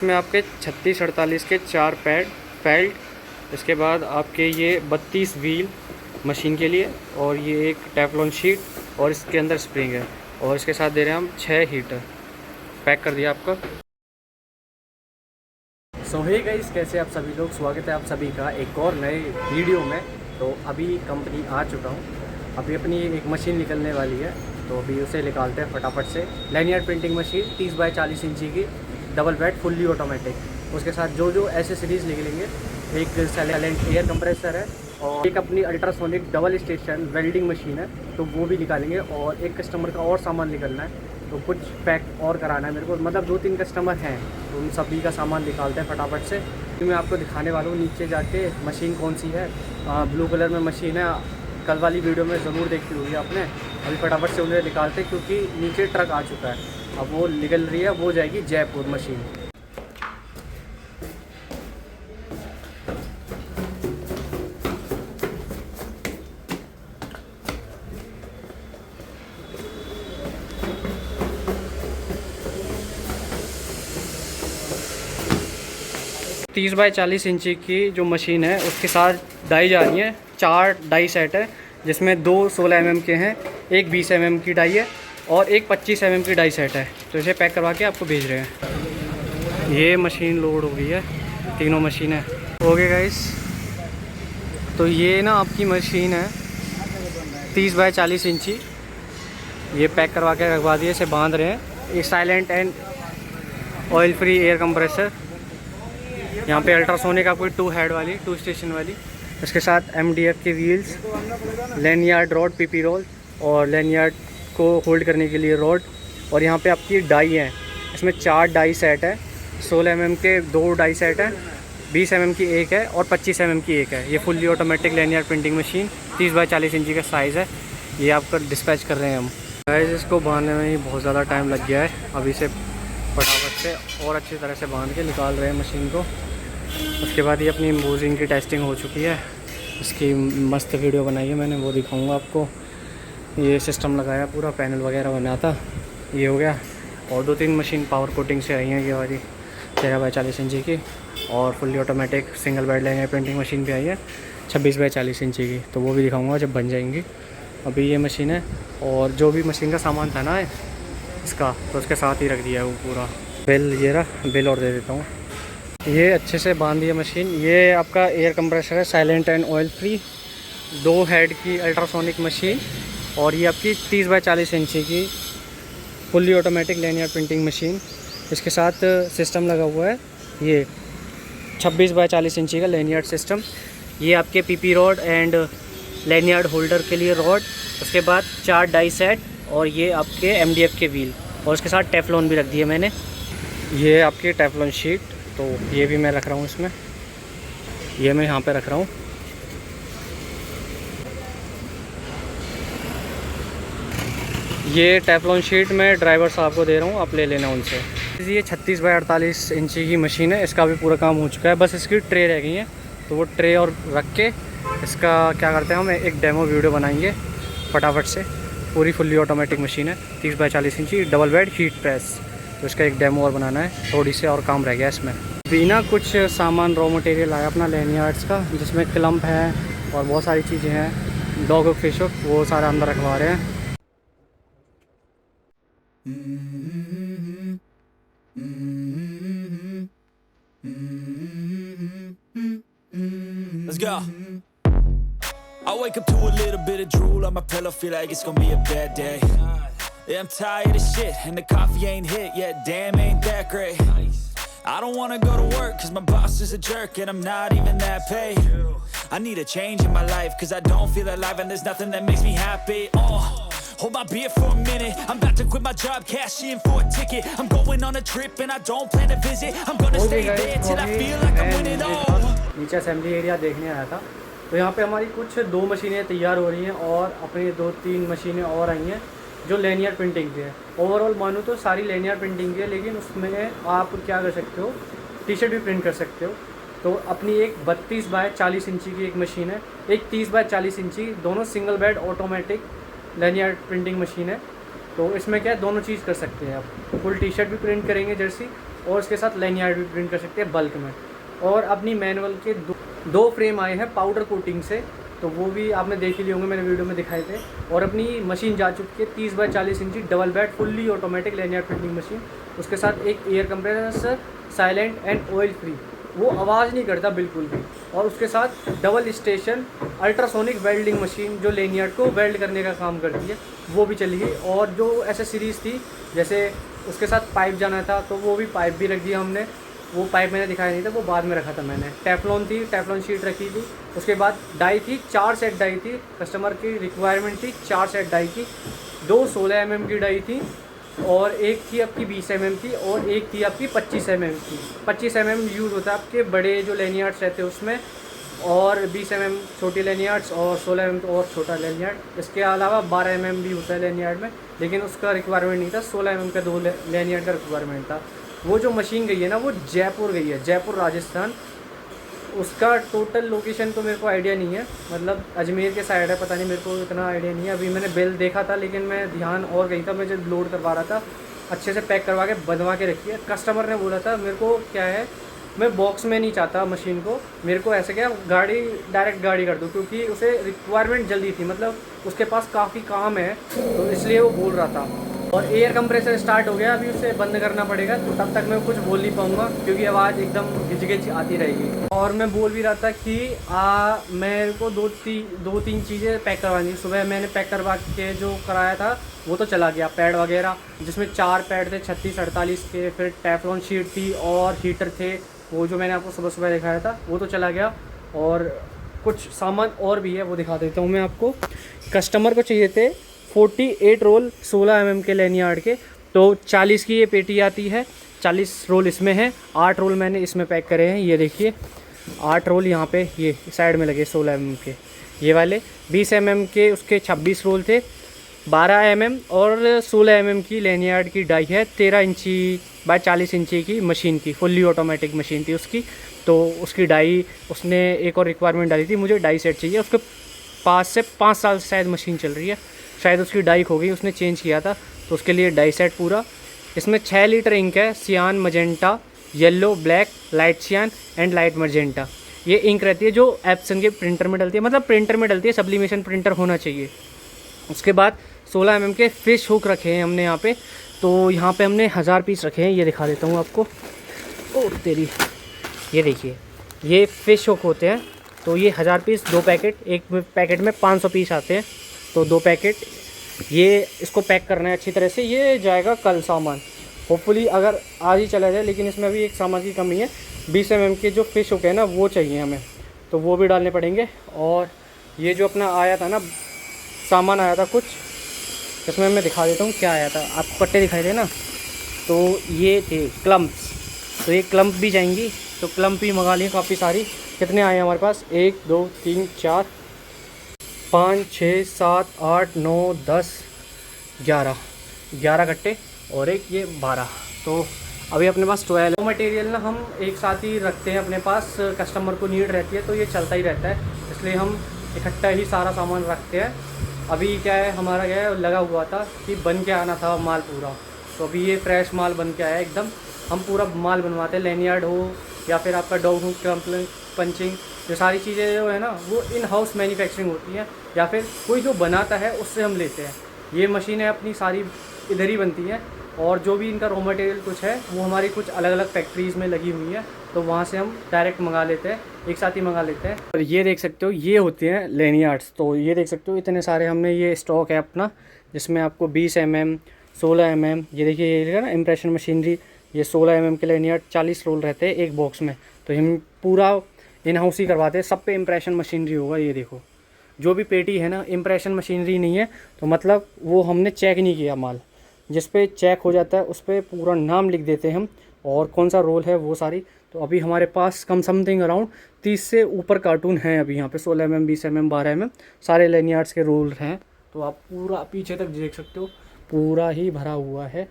इसमें आपके 36-48 के 4 पैड फेल्ट, इसके बाद आपके ये 32 व्हील मशीन के लिए, और ये एक टेफ्लॉन शीट और इसके अंदर स्प्रिंग है, और इसके साथ दे रहे हैं हम 6 हीटर। पैक कर दिया आपका। सो हे गाइस, कैसे आप सभी लोग, स्वागत है आप सभी का एक और नए वीडियो में। तो अभी कंपनी आ चुका हूँ, अभी अपनी एक मशीन निकलने वाली है, तो अभी उसे निकालते हैं फटाफट से। लैनियार्ड प्रिंटिंग मशीन 30 बाई 40 इंची की, डबल बेड, फुल्ली ऑटोमेटिक। उसके साथ जो जो एसेसरीज़ निकलेंगे, एक साइलेंट एयर कंप्रेसर है, और एक अपनी ultrasonic double station welding machine है, तो वो भी निकालेंगे। और एक कस्टमर का और सामान निकलना है, तो कुछ पैक और कराना है मेरे को, मतलब 2-3 कस्टमर हैं, तो उन सभी का सामान निकालते हैं फटाफट से। तो मैं आपको दिखाने वाला हूँ नीचे जाके मशीन कौन सी है। ब्लू कलर में मशीन है, कल वाली वीडियो में ज़रूर देखी होगी आपने। अभी फटाफट से उन्हें निकालते, क्योंकि नीचे ट्रक आ चुका है, अब वो निकल रही है, वो जाएगी जयपुर मशीन। 30 बाई 40 इंची की जो मशीन है, उसके साथ डाई जा रही है। 4 डाई सेट है, जिसमें 2 16 mm के हैं, एक 20 mm की डाई है, और एक 25 mm की डाई सेट है। तो इसे पैक करवा के आपको भेज रहे हैं। ये मशीन लोड हो गई है, तीनों मशीनें हो गए गाइस। तो ये ना आपकी मशीन है 30 बाई 40 इंची, ये पैक करवा के रखवा दिए, इसे बांध रहे हैं। ये silent and oil free air compressor, यहाँ पे अल्ट्रासोनिक आपको 2 हेड वाली, 2 स्टेशन वाली। इसके साथ MDF के wheels, lanyard rod, PP roll, और लैनियार्ड को होल्ड करने के लिए रॉड। और यहाँ पे आपकी डाई है, इसमें 4 डाई सेट है। 16 mm के 2 डाई सेट हैं, 20 mm की एक है, और 25 mm की एक है। ये fully automatic lanyard printing machine 30 by 40 इंची का साइज़ है। ये आपका डिस्पैच कर रहे हैं हम गाइस। इसको बांधने में ही बहुत ज़्यादा टाइम लग गया है, अभी से फटाफट से और अच्छी तरह से बांध के निकाल रहे हैं मशीन को। उसके बाद ये अपनी इम्बोजिंग की टेस्टिंग हो चुकी है, इसकी मस्त वीडियो बनाई है मैंने, वो दिखाऊंगा आपको। ये सिस्टम लगाया, पूरा पैनल वगैरह बना था, ये हो गया। और 2-3 मशीन पावर कोटिंग से आई हैं, ये वाली 13 बाई 40 इंची की, और fully automatic single bed lanyard printing machine भी आई है 26 बाई 40 इंची की, तो वो भी दिखाऊँगा जब बन जाएंगी। अभी ये मशीन है, और जो भी मशीन का सामान था ना इसका, तो उसके साथ ही रख दिया है वो पूरा। बिल ये रहा, बिल और दे देता हूँ। ये अच्छे से बांध दिया मशीन। ये आपका एयर कंप्रेसर है, silent and oil free, 2 head की अल्ट्रासोनिक मशीन, और ये आपकी 30 बाई 40 इंची की fully automatic lanyard printing machine. इसके साथ सिस्टम लगा हुआ है, ये 26 बाई 40 इंची का लैनियार्ड सिस्टम। ये आपके PP rod and lanyard holder के लिए रॉड। उसके बाद 4 डाई सेट, और ये आपके MDF के व्हील, और उसके साथ टेफ्लॉन भी रख दिए मैंने। ये आपकी टेफ्लॉन शीट, तो ये भी मैं रख रहा हूँ इसमें, ये मैं यहाँ पे रख रहा हूँ। ये टेफ्लॉन शीट मैं ड्राइवर साहब को दे रहा हूँ, आप ले लेना उनसे। ये 36 बाई 48 इंची की मशीन है, इसका भी पूरा काम हो चुका है, बस इसकी ट्रे रह गई है। तो वो ट्रे और रख के इसका क्या करते हैं, हम एक डेमो वीडियो बनाएंगे फटाफट से। पूरी फुल्ली ऑटोमेटिक मशीन है, 30 बाई 40 इंची, डबल बेड, हीट प्रेस। तो इसका एक डेमो और बनाना है, थोड़ी से और काम रह गया इसमें। बिना कुछ सामान रॉ मटेरियल आया अपना लैनियार्ड्स का, जिसमें क्लम्प है और बहुत सारी चीज़ें हैं, डॉग हुक, फिश हुक, वो सारा अंदर रखवा रहे हैं। Let's go. I wake up to a little bit of drool on my pillow, feel like it's gonna be a bad day. Yeah, I'm tired of shit, and the coffee ain't hit yet, damn ain't that great. I don't wanna go to work, cause my boss is a jerk, and I'm not even that paid. I need a change in my life, cause I don't feel alive, and there's nothing that makes me happy. Hold my beer for a minute, I'm about to quit my job, cash in for a ticket. I'm going on a trip, and I don't plan to visit. I'm gonna stay there till I feel like I'm winning all. नीचे assembly area देखने आया था, तो यहाँ पे हमारी कुछ 2 मशीनें तैयार हो रही हैं, और अपनी 2-3 मशीनें और आई हैं जो लैनियार्ड प्रिंटिंग की है। ओवरऑल मानो तो सारी लैनियार्ड प्रिंटिंग की है, लेकिन उसमें आप क्या कर सकते हो, टी-शर्ट भी प्रिंट कर सकते हो। तो अपनी एक 32 बाई 40 इंची की एक मशीन है, एक 30 बाई 40 इंची, दोनों single bed automatic lanyard printing machine है। तो इसमें क्या है, दोनों चीज़ कर सकते हैं आप। फुल टी-शर्ट भी प्रिंट करेंगे जर्सी, और उसके साथ लैनियार्ड भी प्रिंट कर सकते हैं बल्क में। और अपनी मैनुअल के दो फ्रेम आए हैं पाउडर कोटिंग से, तो वो भी आपने देख ही लिए होंगे, मैंने वीडियो में दिखाए थे। और अपनी मशीन जा चुकी है 30 बाय 40 इंची double bed fully automatic lanyard printing machine. उसके साथ एक air compressor silent and oil free, वो आवाज़ नहीं करता बिल्कुल भी। और उसके साथ double station ultrasonic welding machine जो लैनियार्ड को वेल्ड करने का काम करती है, वो भी चली गई। और जो एसेसरीज़ थी, जैसे उसके साथ पाइप जाना था तो वो भी पाइप भी रख दिया हमने। वो पाइप मैंने दिखाया नहीं था, वो बाद में रखा था मैंने। टेफ्लॉन थी, टेफ्लॉन शीट रखी थी। उसके बाद डाई थी, 4 सेट डाई थी, कस्टमर की रिक्वायरमेंट थी 4 सेट डाई की। 2 16 mm की डाई थी और एक थी आपकी 20 mm की और एक थी आपकी 25 mm की। 25 mm यूज़ होता है आपके बड़े जो लैनियार्ड्स रहते हैं उसमें, और 20 mm छोटी लैनियार्ड्स और 16 mm और छोटा लैनियार्ड। इसके अलावा 12 mm भी होता है लैनियार्ड में, लेकिन उसका रिक्वायरमेंट नहीं था। 16 mm का 2 लैनियार्ड का रिक्वायरमेंट था। वो जो मशीन गई है ना, वो जयपुर गई है, जयपुर राजस्थान। उसका टोटल लोकेशन तो मेरे को आइडिया नहीं है, मतलब अजमेर के साइड है, पता नहीं, मेरे को इतना आइडिया नहीं है। अभी मैंने बिल देखा था, लेकिन मैं ध्यान और गई था, मैं जब लोड करवा रहा था अच्छे से पैक करवा के बनवा के रखी है। कस्टमर ने बोला था मेरे को, क्या है, मैं बॉक्स में नहीं चाहता मशीन को, मेरे को ऐसे क्या गाड़ी डायरेक्ट गाड़ी कर दूँ, क्योंकि उसे रिक्वायरमेंट जल्दी थी, मतलब उसके पास काफ़ी काम है, तो इसलिए वो बोल रहा था। और एयर कंप्रेसर स्टार्ट हो गया, अभी उसे बंद करना पड़ेगा, तो तब तक मैं कुछ बोल नहीं पाऊँगा क्योंकि आवाज़ एकदम घिच आती रहेगी। और मैं बोल भी रहा था कि मेरे को दो तीन चीज़ें पैक करवानी। सुबह मैंने पैक करवा के जो कराया था वो तो चला गया, पैड वगैरह, जिसमें 4 पैड थे 36-48 के, फिर टेफ्लॉन शीट थी और हीटर थे, वो जो मैंने आपको सुबह सुबह दिखाया था वो तो चला गया। और कुछ सामान और भी है, वो दिखा देता हूँ मैं आपको। कस्टमर को चाहिए थे 48 रोल 16 mm के लैनियार्ड के, तो 40 की ये पेटी आती है, 40 रोल इसमें है, 8 रोल मैंने इसमें पैक करे हैं। ये देखिए 8 रोल यहाँ पे ये साइड में लगे 16 mm के, ये वाले 20 mm के उसके 26 रोल थे, 12 mm और 16 mm की लैनियार्ड की डाई है। 13 इंची बाय 40 इंची की मशीन की, फुल्ली ऑटोमेटिक मशीन थी उसकी, तो उसकी डाई उसने एक और रिक्वायरमेंट डाली थी, मुझे डाई सेट चाहिए। उसके पास से 5 साल से शायद मशीन चल रही है, शायद उसकी डाई खो गई, उसने चेंज किया था, तो उसके लिए डाई सेट पूरा। इसमें 6 लीटर इंक है, सियान, मजेंटा, येलो, ब्लैक, लाइट सियान एंड लाइट मजेंटा। ये इंक रहती है जो एप्सन के प्रिंटर में डलती है, मतलब प्रिंटर में डलती है, सब्लिमेशन प्रिंटर होना चाहिए। उसके बाद 16 mm के फिश हुक रखे हैं हमने यहाँ पे, तो यहाँ पे हमने 1000 पीस रखे हैं। ये दिखा देता हूँ आपको, ओ तेरी, ये देखिए, ये फिश हुक होते हैं, तो ये 1000 पीस, 2 पैकेट, एक पैकेट में 500 पीस आते हैं, तो 2 पैकेट। ये इसको पैक करना है अच्छी तरह से, ये जाएगा कल सामान, होपफुली अगर आज ही चला जाए, लेकिन इसमें अभी एक सामान की कमी है। 20 mm के जो फिश हुक है ना, वो चाहिए हमें, तो वो भी डालने पड़ेंगे। और ये जो अपना आया था ना, सामान आया था कुछ, इसमें मैं दिखा देता हूँ क्या आया था, आपको कट्टे दिखाई दे ना, तो ये थे क्लम्प्स, तो ये क्लम्प भी जाएंगी, तो क्लम्प भी मंगा लिए काफ़ी सारी। कितने आए हमारे पास, 1 2 3 4 5 6 7 8 9 10 11 कट्टे और एक ये 12, तो अभी अपने पास 12 मटेरियल ना हम एक साथ ही रखते हैं अपने पास, कस्टमर को नीड रहती है तो ये चलता ही रहता है, इसलिए हम इकट्ठा ही सारा सामान रखते हैं। अभी क्या है, हमारा क्या है, लगा हुआ था कि बन के आना था माल पूरा, तो अभी ये फ्रेश माल बन के आया एकदम। हम पूरा माल बनवाते हैं, लैनियार्ड हो या फिर आपका डॉग हुक, क्रम्पलिंग, पंचिंग, ये सारी चीज़ें जो है ना, वो इन हाउस मैन्युफैक्चरिंग होती हैं, या फिर कोई जो बनाता है उससे हम लेते हैं। ये मशीनें अपनी सारी इधर ही बनती हैं, और जो भी इनका रॉ मटेरियल कुछ है वो हमारी कुछ अलग अलग फैक्ट्रीज़ में लगी हुई है, तो वहाँ से हम डायरेक्ट मंगा लेते हैं, एक साथ ही मंगा लेते हैं। और ये देख सकते हो, ये होते हैं लैनियार्ड्स, तो ये देख सकते हो इतने सारे हमने ये स्टॉक है अपना, जिसमें आपको 20 mm 16 mm, ये देखिए ये लिखा ना इम्प्रेशन मशीनरी, ये 16 mm के लैनियार्ड 40 रोल रहते हैं एक बॉक्स में, तो हम पूरा इन हाउस ही करवाते हैं। सब पे इम्प्रेशन मशीनरी होगा, ये देखो जो भी पेटी है ना, इम्प्रेशन मशीनरी नहीं है, तो मतलब वो हमने चेक नहीं किया माल, जिस पे चेक हो जाता है उस पर पूरा नाम लिख देते हैं हम, और कौन सा रोल है वो सारी। तो अभी हमारे पास कम समथिंग अराउंड 30 से ऊपर कार्टून हैं अभी यहाँ पे, 16 mm 20 mm 12 mm सारे लैनियार्ड्स के रोल हैं, तो आप पूरा पीछे तक देख सकते हो, पूरा ही भरा हुआ है।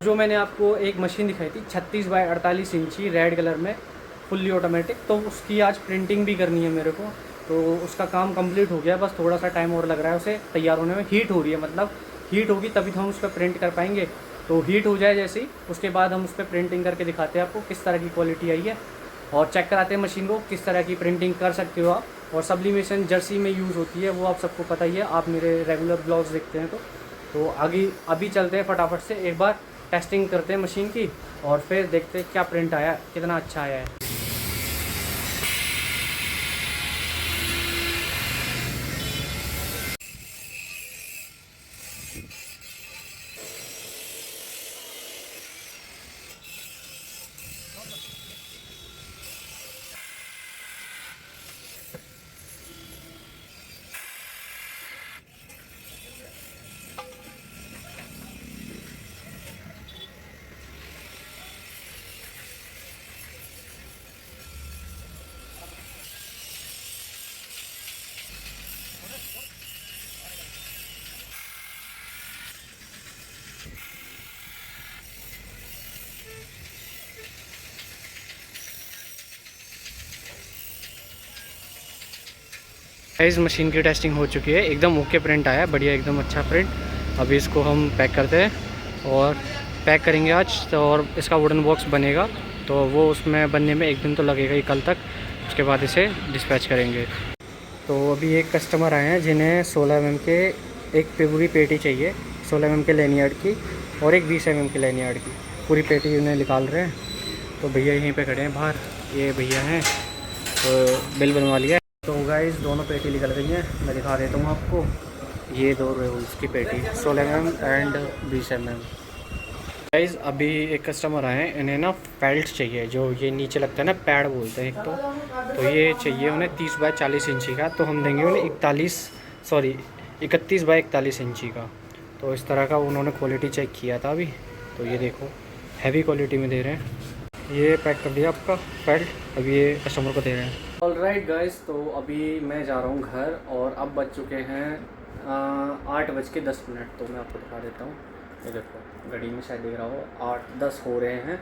जो मैंने आपको एक मशीन दिखाई थी 36 बाय 48 इंची रेड कलर में, फुल्ली ऑटोमेटिक, तो उसकी आज प्रिंटिंग भी करनी है मेरे को, तो उसका काम कंप्लीट हो गया, बस थोड़ा सा टाइम और लग रहा है उसे तैयार होने में। हीट हो रही है, मतलब हीट होगी तभी तो हम उस पर प्रिंट कर पाएंगे, तो हीट हो जाए जैसे ही, उसके बाद हम उस पर प्रिंटिंग करके दिखाते हैं आपको किस तरह की क्वालिटी आई है, और चेक कराते हैं मशीन को किस तरह की प्रिंटिंग कर सकते हो आप। और सब्लिमेशन जर्सी में यूज़ होती है, वो आप सबको पता ही है, आप मेरे रेगुलर ब्लॉग्स देखते हैं। तो आगे अभी चलते हैं फटाफट से, एक बार टेस्टिंग करते हैं मशीन की और फिर देखते हैं क्या प्रिंट आया, कितना अच्छा आया है। इस मशीन की टेस्टिंग हो चुकी है, एकदम ओके प्रिंट आया है, बढ़िया एकदम अच्छा प्रिंट। अभी इसको हम पैक करते हैं और पैक करेंगे आज तो, और इसका वुडन बॉक्स बनेगा तो वो उसमें बनने में एक दिन तो लगेगा ही कल तक, उसके बाद इसे डिस्पैच करेंगे। तो अभी एक कस्टमर आए हैं जिन्हें 16 mm के एक पूरी पेटी चाहिए, 16 mm के लैनियार्ड की और एक 20 mm की लैनियार्ड की पूरी पेटी उन्हें निकाल रहे हैं। तो भैया यहीं पे खड़े हैं बाहर, ये भैया हैं, तो बिल बनवा लिया। तो गाइस दोनों पेटी निकल गई हैं, मैं दिखा देता हूँ आपको। ये दो रोल्स की पेटी 16 mm एंड 20 mm। गाइस अभी एक कस्टमर आए हैं, इन्हें ना फेल्ट चाहिए, जो ये नीचे लगता है ना, पैड बोलते हैं एक तो ये चाहिए उन्हें 30 बाय 40 इंची का। तो हम देंगे उन्हें 31 बाय 41 इंची का। तो इस तरह का उन्होंने क्वालिटी चेक किया था अभी, तो ये देखो हैवी क्वालिटी में दे रहे हैं। ये पैक कर दिया आपका बेल्ट, अभी ये कस्टमर को दे रहे हैं। ऑलराइट गाइस, तो अभी मैं जा रहा हूँ घर और अब बज चुके हैं 8:10। तो मैं आपको दिखा देता हूँ, ये देखो घड़ी में शायद दिख रहा हो 8:10 हो रहे हैं।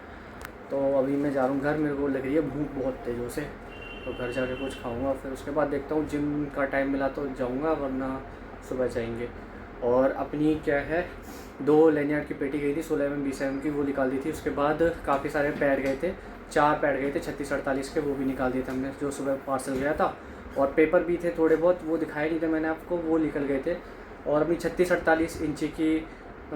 तो अभी मैं जा रहा हूँ घर, मेरे को लग रही है भूख बहुत तेज़ों से, तो घर जाके कुछ खाऊँगा, फिर उसके बाद देखता हूँ जिम का टाइम मिला तो जाऊँगा, वरना सुबह जाएंगे। और अपनी क्या है 2 लैनियार्ड की पेटी गई थी 16 mm 20 mm की, वो निकाल दी थी। उसके बाद काफ़ी सारे पैड गए थे, 4 पैड गए थे 36-48 के, वो भी निकाल दिए थे हमने, जो सुबह पार्सल गया था। और पेपर भी थे थोड़े बहुत, वो दिखाए नहीं थे मैंने आपको, वो निकल गए थे। और अपनी 36-48 इंची की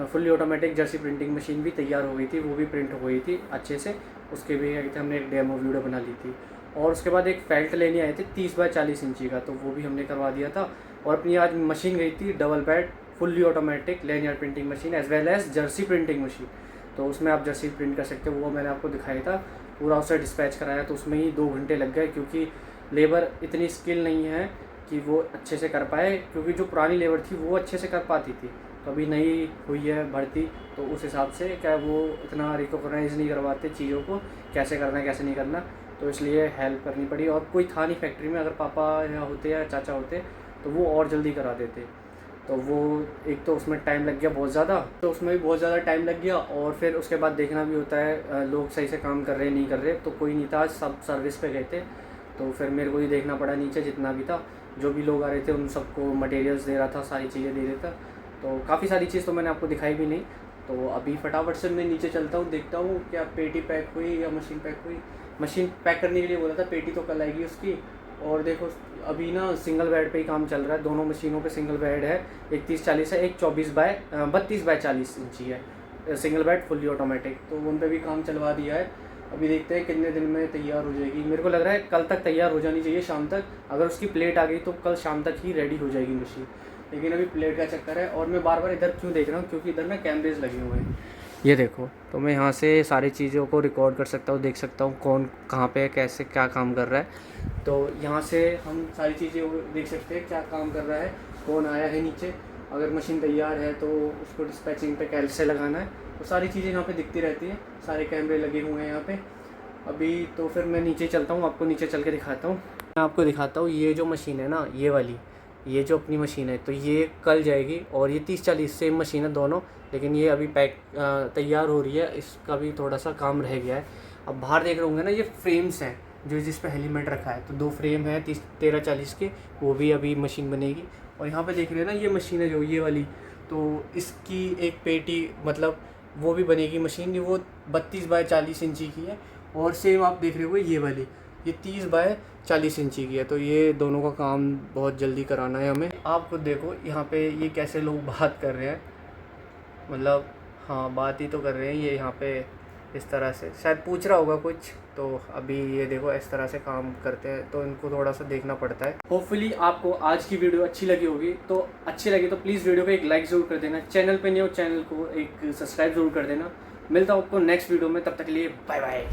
fully automatic Jersey printing machine भी तैयार हो गई थी, वो भी प्रिंट हो गई थी अच्छे से, उसके भी हमने एक डेमो वीडियो बना ली थी। और उसके बाद एक फेल्ट लेने आए थे 30 बाय 40 इंची का, तो वो भी हमने करवा दिया था। और अपनी आज मशीन गई थी double bed fully automatic lanyard printing machine as well as jersey printing machine, तो उसमें आप जर्सी प्रिंट कर सकते हो, वो मैंने आपको दिखाया था। पूरा उसे डिस्पैच कराया तो उसमें ही 2 घंटे लग गए, क्योंकि लेबर इतनी स्किल नहीं है कि वो अच्छे से कर पाए, क्योंकि जो पुरानी लेबर थी वो अच्छे से कर पाती थी, तो अभी नई हुई है भर्ती, तो उस हिसाब से क्या वो इतना रिकॉग्नाइज नहीं करवाते चीज़ों को, कैसे करना है कैसे नहीं करना, तो इसलिए हेल्प करनी पड़ी। और कोई था नहीं फैक्ट्री में, अगर पापा यहाँ होते या चाचा होते तो वो और जल्दी करा देते। तो वो एक तो उसमें टाइम लग गया बहुत ज़्यादा, तो उसमें भी बहुत ज़्यादा टाइम लग गया, और फिर उसके बाद देखना भी होता है लोग सही से काम कर रहे नहीं कर रहे, तो कोई नहीं था, सब सर्विस पे गए थे, तो फिर मेरे को ही देखना पड़ा नीचे जितना भी था, जो भी लोग आ रहे थे उन सबको मटेरियल्स दे रहा था, सारी चीज़ें दे रहा था। तो काफ़ी सारी चीज़ तो मैंने आपको दिखाई भी नहीं। तो अभी फटाफट से मैं नीचे चलता हूँ, देखता हूँ क्या पेटी पैक हुई या मशीन पैक हुई। मशीन पैक करने के लिए बोला था, पेटी तो कल आएगी उसकी। और देखो अभी ना सिंगल बेड पे ही काम चल रहा है, दोनों मशीनों पे सिंगल बेड है, एक 30-40 है, एक 32 बाय 40 इंची है सिंगल बेड फुल्ली ऑटोमेटिक, तो उन पे भी काम चलवा दिया है। अभी देखते हैं कितने दिन में तैयार हो जाएगी, मेरे को लग रहा है कल तक तैयार हो जानी चाहिए, शाम तक। अगर उसकी प्लेट आ गई तो कल शाम तक ही रेडी हो जाएगी मशीन, लेकिन अभी प्लेट का चक्कर है। और मैं बार बार इधर क्यों देख रहा हूँ, क्योंकि इधर ना कैमरेज लगे हुए हैं, ये देखो, तो मैं यहाँ से सारी चीज़ों को रिकॉर्ड कर सकता हूँ, देख सकता हूँ कौन कहाँ पे कैसे क्या काम कर रहा है। तो यहाँ से हम सारी चीज़ें देख सकते हैं क्या काम कर रहा है, कौन आया है नीचे, अगर मशीन तैयार है तो उसको डिस्पैचिंग पे कैसे लगाना है, तो सारी चीज़ें यहाँ पे दिखती रहती हैं, सारे कैमरे लगे हुए हैं यहाँ पे। अभी तो फिर मैं नीचे चलता हूँ, आपको नीचे चल के दिखाता हूँ। मैं आपको दिखाता हूँ ये जो मशीन है ना, ये वाली, ये जो अपनी मशीन है, तो ये कल जाएगी। और ये 30-40 सेम मशीन है दोनों, लेकिन ये अभी पैक तैयार हो रही है, इसका भी थोड़ा सा काम रह गया है। अब बाहर देख रहे होंगे ना, ये फ्रेम्स हैं जो जिस पे हेलमेट रखा है, तो 2 फ्रेम है 13-40 के, वो भी अभी मशीन बनेगी। और यहाँ पे देख रहे हैं ना, ये मशीन है जो ये वाली, तो इसकी एक पेटी मतलब वो भी बनेगी मशीन, वो 32 बाय 40 इंची की है। और सेम आप देख रहे हो ये वाली, ये 30 बाय 40 इंची की है। तो ये दोनों का काम बहुत जल्दी कराना है हमें। आप खुद देखो यहाँ पे ये कैसे लोग बात कर रहे हैं, मतलब हाँ बात ही तो कर रहे हैं ये यहाँ पे इस तरह से, शायद पूछ रहा होगा कुछ। तो अभी ये देखो इस तरह से काम करते हैं, तो इनको थोड़ा सा देखना पड़ता है। होपफुली आपको आज की वीडियो अच्छी लगी होगी। तो अच्छी लगी तो प्लीज़ वीडियो को एक लाइक ज़रूर कर देना, चैनल पे नहीं हो चैनल को एक सब्सक्राइब ज़रूर कर देना। मिलता हूँ आपको नेक्स्ट वीडियो में, तब तक के लिए बाय बाय।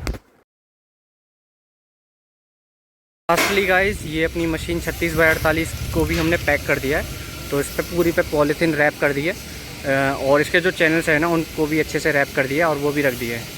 लास्टली गाइस, ये अपनी मशीन 36 बाय 48 को भी हमने पैक कर दिया है। तो इस पर पूरी पे पॉलीथीन रैप कर दी है, और इसके जो चैनल्स हैं ना उनको भी अच्छे से रैप कर दिया और वो भी रख दिए हैं।